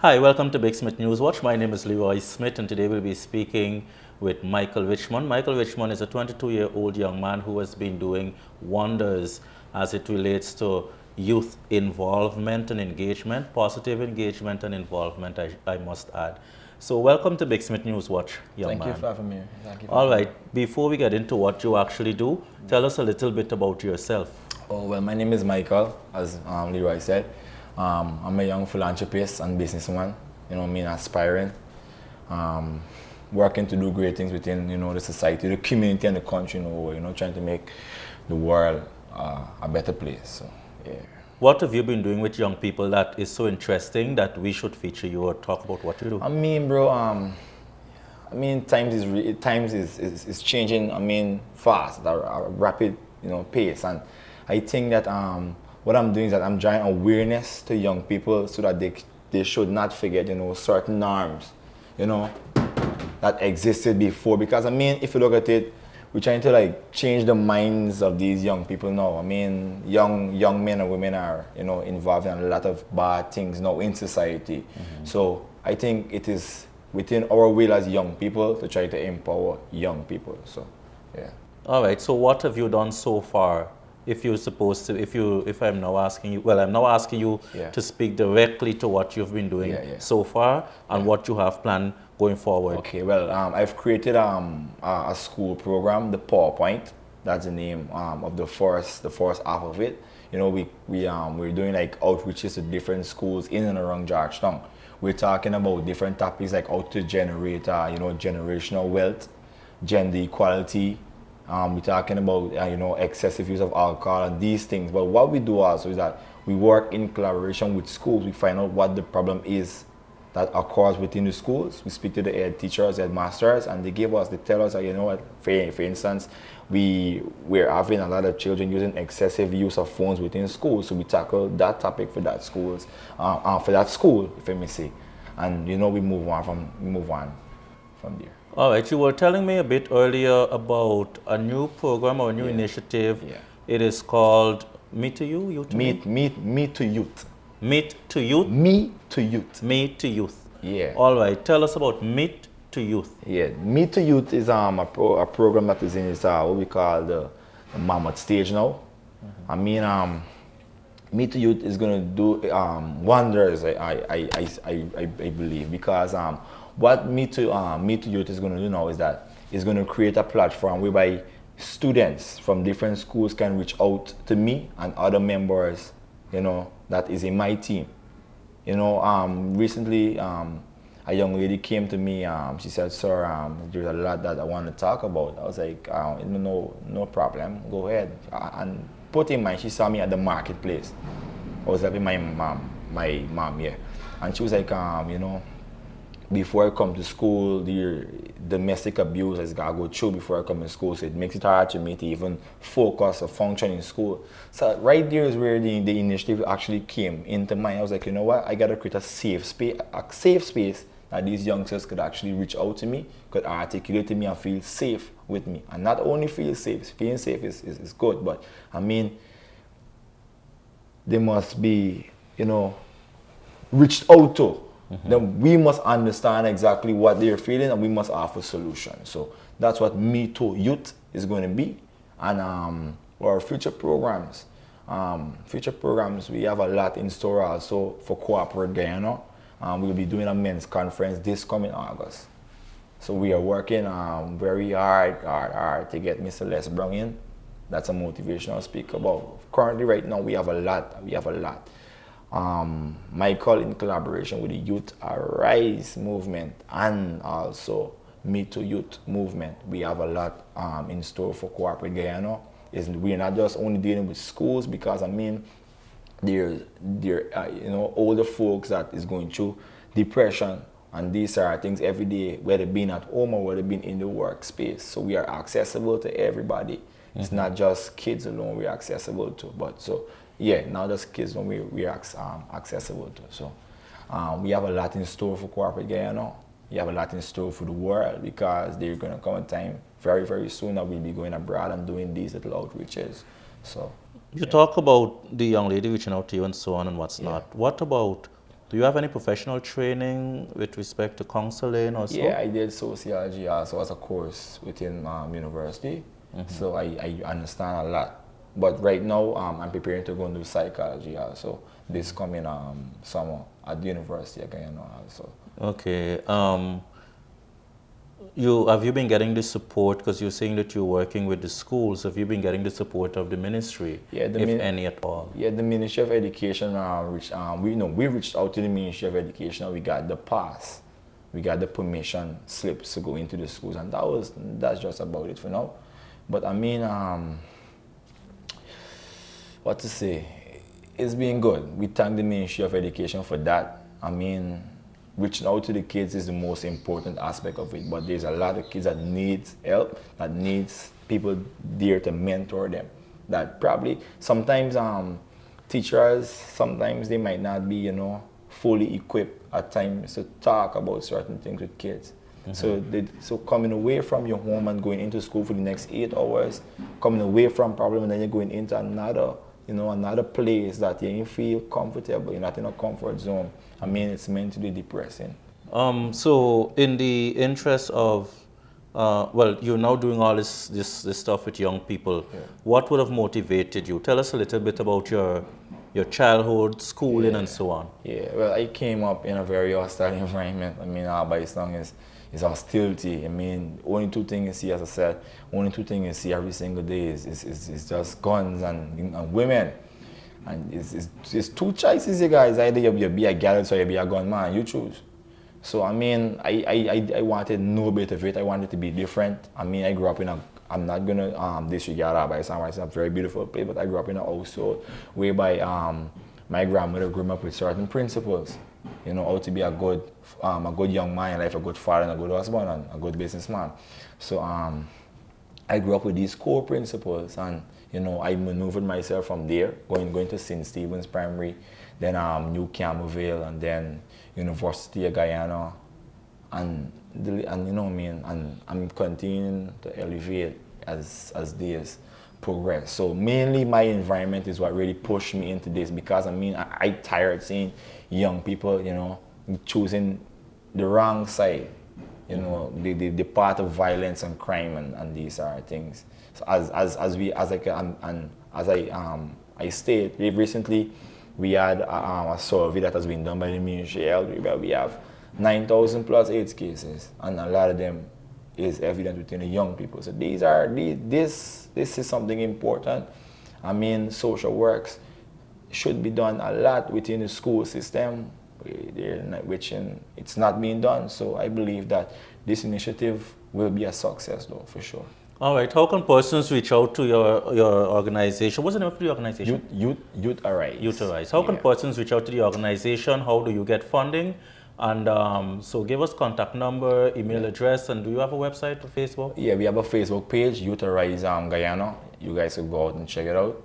Hi, welcome to Big Smith News Watch. My name is Leroy Smith, and today we'll be speaking with Michael Richmond. Michael Richmond is a 22-year-old young man who has been doing wonders as it relates to youth involvement and engagement, positive engagement and involvement, I must add. So welcome to Big Smith News Watch, young Thank man. you for having me. Thank you for All having me. right, before we get into what you actually do, tell us a little bit about yourself. Oh, well, my name is Michael, as Leroy said. I'm a young philanthropist and businessman, aspiring, um, working to do great things within, the society, the community and the country, trying to make the world a better place. So, yeah. What have you been doing with young people that is so interesting that we should feature you or talk about what you do? I mean, bro, times is changing. Fast, at a rapid, pace, and I think that what I'm doing is that I'm drawing awareness to young people so that they should not forget, certain norms, that existed before. Because if you look at it, we're trying to change the minds of these young people now. Young men and women are, involved in a lot of bad things now in society. Mm-hmm. So I think it is within our will as young people to try to empower young people. So, yeah. All right. So what have you done so far? If you're supposed to, if I'm now asking you, well, I'm now asking you to speak directly to what you've been doing so far and what you have planned going forward. Okay. Well, I've created a school program, the PowerPoint. That's the name of the first half of it. We're doing outreaches to different schools in and around Georgetown. We're talking about different topics like how to generate, generational wealth, gender equality. We're talking about, excessive use of alcohol and these things. But what we do also is that we work in collaboration with schools. We find out what the problem is that occurs within the schools. We speak to the head teachers, headmasters, and they tell us that, for instance, we're having a lot of children using excessive use of phones within schools. So we tackle that topic for that school, if I may say. And, we move on from there. All right, you were telling me a bit earlier about a new program or a new initiative. Yeah. It is called Meet to You, You to Me? Meet to Youth. Meet to Youth? Me to Youth. Meet to Youth. Yeah. All right, tell us about Meet to Youth. Yeah, Meet to Youth is a program that is in its what we call the mammoth stage now. Mm-hmm. Meet to Youth is going to do wonders, I believe, because what Meet to Youth is going to do now is that it's going to create a platform whereby students from different schools can reach out to me and other members, that is in my team. Recently, a young lady came to me. She said, "Sir, there's a lot that I want to talk about." I was like, "No problem. Go ahead." And put in mind, she saw me at the marketplace. I was helping my mom, yeah, and she was like, before I come to school, the domestic abuse has got to go through before I come to school. So it makes it hard to me to even focus or function in school. So right there is where the initiative actually came into mind. I was like, you know what? I got to create a safe space that these youngsters could actually reach out to me, could articulate to me and feel safe with me. And not only feel safe, feeling safe is good, but they must be, reached out to. Mm-hmm. Then we must understand exactly what they're feeling and we must offer solutions. So that's what Me Too Youth is going to be. And our future programs, we have a lot in store also for Corporate Guyana. We'll be doing a men's conference this coming August. So we are working very hard to get Mr. Les Brown in. That's a motivational speaker. But currently right now we have a lot. Michael, in collaboration with the Youth Arise movement and also Me Too Youth movement, we have a lot in store for Corporate Guyana. We're not just only dealing with schools, because there older folks that is going through depression, and these are things every day, whether being at home or whether being in the workspace. So we are accessible to everybody. Mm-hmm. It's not just kids alone we're accessible to, but so. Yeah, now just kids when we are accessible to. So we have a lot in store for Corporate Guyana. We have a lot in store for the world, because there's going to come a time very, very soon that we'll be going abroad and doing these little outreaches. So you talk about the young lady reaching out to you and so on and what's not. What about Do you have any professional training with respect to counseling or so? Yeah, I did sociology also as a course within university. So I understand a lot. But right now, I'm preparing to go and do psychology also this coming summer at the university again also. Okay. Have you been getting the support, because you're saying that you're working with the schools? Have you been getting the support of the ministry, Yeah, if any at all? Yeah, the Ministry of Education we reached out to the Ministry of Education and we got the pass. We got the permission slips to go into the schools, and that's just about it for now. But I mean, what to say? It's been good. We thank the Ministry of Education for that. I mean, reaching out to the kids is the most important aspect of it, but there's a lot of kids that needs help, that needs people there to mentor them. That probably sometimes teachers, sometimes they might not be, fully equipped at times to talk about certain things with kids. So coming away from your home and going into school for the next 8 hours, coming away from problem, and then you're going into another place that you don't feel comfortable, you're not in a comfort zone. I mean, it's mentally depressing. So in the interest of, you're now doing all this stuff with young people. Yeah. What would have motivated you? Tell us a little bit about your childhood, schooling, and so on. Yeah, well, I came up in a very hostile environment. I mean, by as long as is hostility. I mean, only two things you see, as I said, only two things you see every single day is just guns and women. And it's two choices, you guys. Either you be a girl or you be a gunman. You choose. So, I mean, I wanted no bit of it. I wanted to be different. I mean, I grew up in I'm not going to disregard that by some it's a very beautiful place, but I grew up in a household whereby my grandmother grew me up with certain principles. How to be a good young man in life, a good father and a good husband and a good businessman. So I grew up with these core principles, and I maneuvered myself from there, going to St. Stephen's Primary, then New Campbellville, and then University of Guyana, and I'm continuing to elevate as days progress. So mainly my environment is what really pushed me into this, because I tired seeing young people, choosing the wrong side, the path of violence and crime and these are things. So I stated recently, we had a survey that has been done by the Ministry of Health where we have 9,000 plus AIDS cases, and a lot of them is evident within the young people. So this is something important. I mean, social works should be done a lot within the school system, which it's not being done. So I believe that this initiative will be a success, though, for sure. All right. How can persons reach out to your organization? What's the name of the organization? Youth Arise. Youth Arise. How can persons reach out to the organization? How do you get funding? And so give us contact number, email address, and do you have a website or Facebook? Yeah, we have a Facebook page, Youth Arise Guyana. You guys can go out and check it out.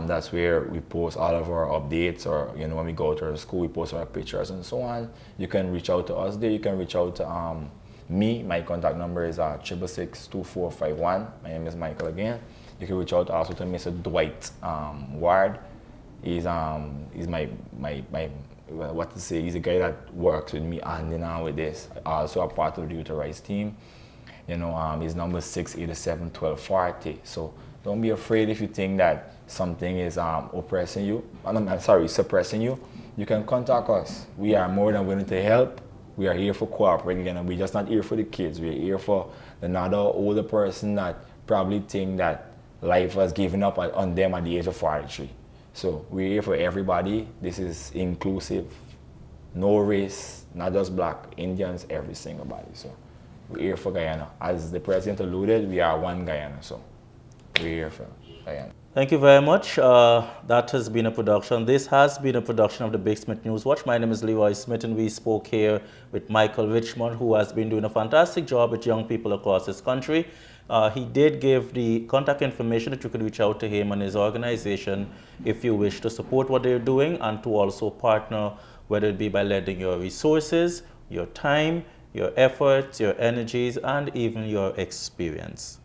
That's where we post all of our updates, or when we go to our school, we post our pictures and so on. You can reach out to us there. You can reach out to me. My contact number is 666-2451. My name is Michael again. You can reach out also to Mr. Dwight Ward. He's my he's a guy that works with me hand in hand with this. Also a part of the Youth Arise team. His number is 687-1240. So don't be afraid if you think that something is suppressing you. You can contact us. We are more than willing to help. We are here for cooperating, and we're just not here for the kids. We're here for another older person that probably think that life has given up on them at the age of 43. So we're here for everybody. This is inclusive, no race, not just black, Indians, every single body. So we're here for Guyana. As the president alluded, we are one Guyana. So we're here for Guyana. Thank you very much. That has been a production. This has been a production of the Big Smith News Watch. My name is Leroy Smith, and we spoke here with Michael Richmond, who has been doing a fantastic job with young people across this country. He did give the contact information that you could reach out to him and his organization if you wish to support what they're doing, and to also partner, whether it be by lending your resources, your time, your efforts, your energies, and even your experience.